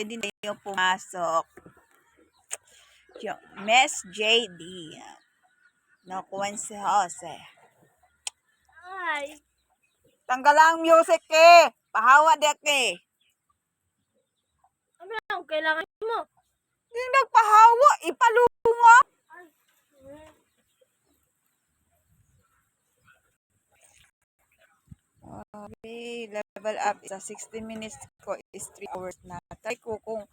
pwede na yung pumasok. Yung Miss JD. Nakuha si Jose. Ay. Tanggal ang music eh. Pahawa dek eh. Ano lang kailangan mo? Hindi nagpahawa. Ipalunga. Okay, level up sa 60 minutes ko is 3 hours na. Try ko kung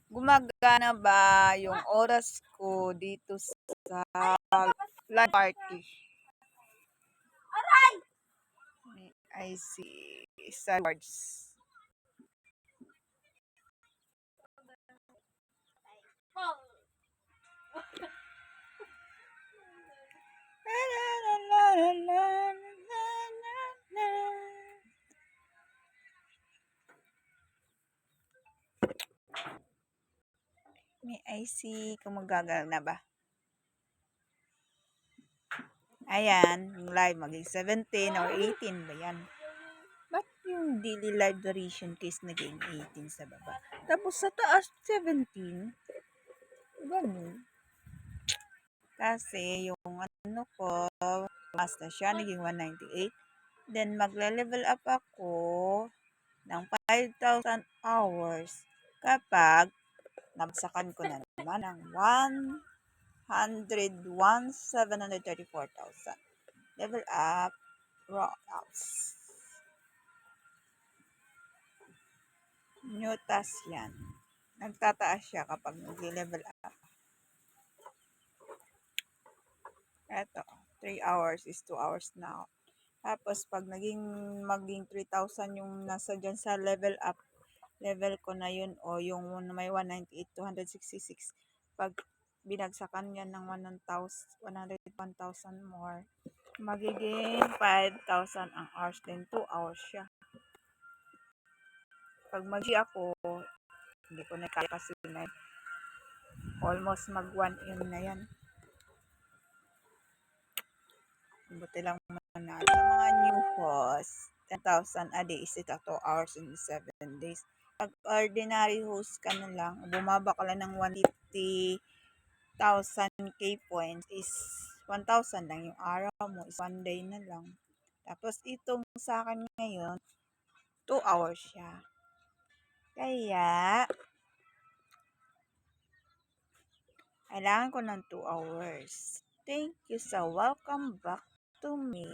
gumagana ba yung oras ko dito sa live party. I see. Sa words. May IC kung magagal na ba. Ayan, yung live maging 17 or 18 ba yan? Ba't yung daily live duration case naging 18 sa baba? Tapos sa taas, 17? Ganun. Kasi yung ano ko, mas na siya, naging 198. Then magle-level up ako ng 5,000 hours kapag nabsakan ko na naman ng 101,734,000. Level up, rollouts. New task yan. Nagtataas siya kapag nag-level up. Eto, 3 hours is 2 hours now. Tapos, pag maging 3,000 yung nasa dyan sa level up, level ko na yun, o yung may 198, 266. Pag binagsakan yan ng 101,000 more, magiging 5,000 ang hours, then 2 hours siya. Pag mag-G ako, hindi ko na kaya kasi na almost mag 1 in na yan. Buti lang manalo. Sa mga new host, 10,000 a day is 2 hours in 7 days. Pag ordinary host ka na lang, bumaba ka lang ng 150,000 K points is 1,000 lang yung araw mo, is 1 day na lang. Tapos itong sa akin ngayon, 2 hours siya. Kaya, kailangan ko ng 2 hours. Thank you sa welcome back to me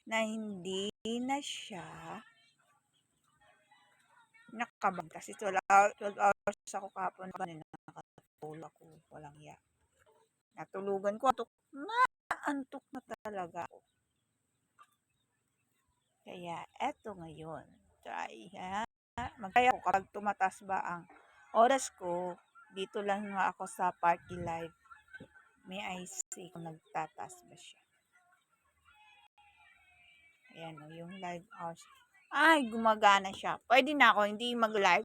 na hindi na siya nakabang. Kasi 12 hours ako kapon kanina nakatulog ako. Walang iya. Natulugan ko. Antok na talaga ako. Kaya, eto ngayon. Try, ha? Magkaya ko kapag tumatas ba ang oras ko, dito lang nga ako sa party live. May IC kung nagtatas ba siya. Ayan o, yung live hours. Ay, gumagana siya. Pwede na ako hindi mag-live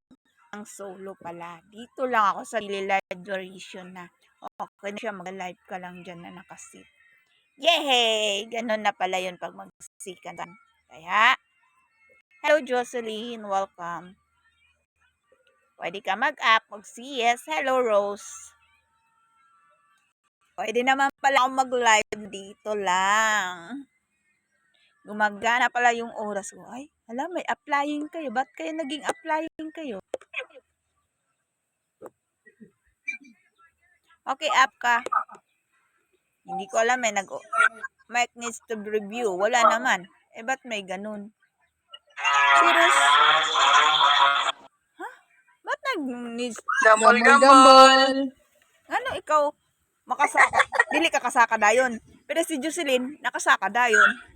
ang solo pala. Dito lang ako sa live duration na. Okay na siya, mag-live ka lang dyan na nakasit. Yay! Ganun na pala yun pag mag-sikan. Kaya, hello Jocelyn, welcome. Pwede ka mag-up, mag-CS. Hello Rose. Pwede naman pala ako mag-live dito lang. Gumagana pala yung oras ko. Ay, alam, may applying kayo. Ba't kayo naging applying kayo? Okay, app ka. Hindi ko alam eh. Mic needs to review. Wala naman. Eh, ba't may ganun? Serious? Ha? Ba't nag-needs? Gambol. Ano, ikaw, makasaka? Dili ka kasaka dayon. Pero si Jocelyn, nakasaka dayon.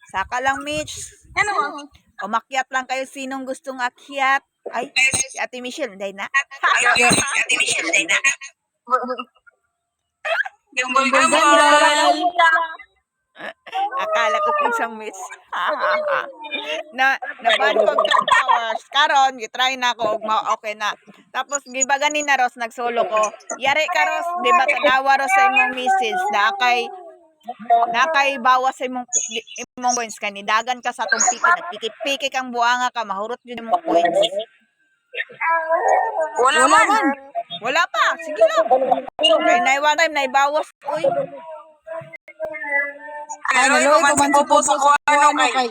Saka lang, Mitch. Ano? Umakyat lang kayo sinong gustong akyat. Ay, si Ate Michelle, hindi na. Ate Michelle, day na. Gambol. Akala ko kung siyang miss. Napaan ko 10 hours. Karon, gitry na ako. Okay na. Tapos, di ba ganin na, Ros, nagsolo ko. Yari ka, Ros, di ba tanawa, Ros, sa imong message na nakay bawas sa imong coins ka. Nidagan ka sa itong piki. Nagpiki-piki kang buanga ka. Mahurot yun imong coins. Wala man. Wala pa. Sige lang. Kaya na one time, naibawas. Uy. Ano, pamansin po sa kung ano kay.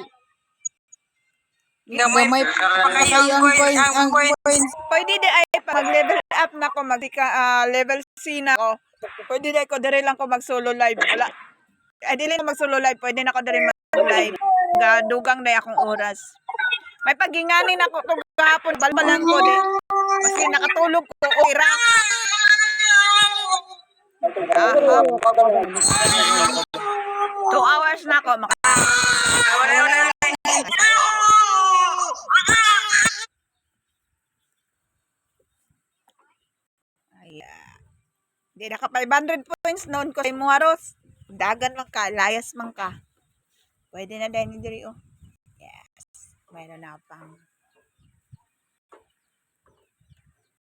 Gamay Gamay pa kayo ang coins. Pwede di ay pag level up na ko, level C na ko. Pwede di ko dire lang ko mag solo live. Wala. Ay dili na mag solo live, pwede na ko dire mag live. Gadugang na akong oras. May paginganin ako to gahapon, balbalan ko di. Kasi nakatulog ko ira. Ahap. 2 hours na ako Ayan. Di na ka 500 points noon ko sa Muharos. Dagan man ka, layas man ka. Pwede na din diri oh. Yes. Mayroon na pang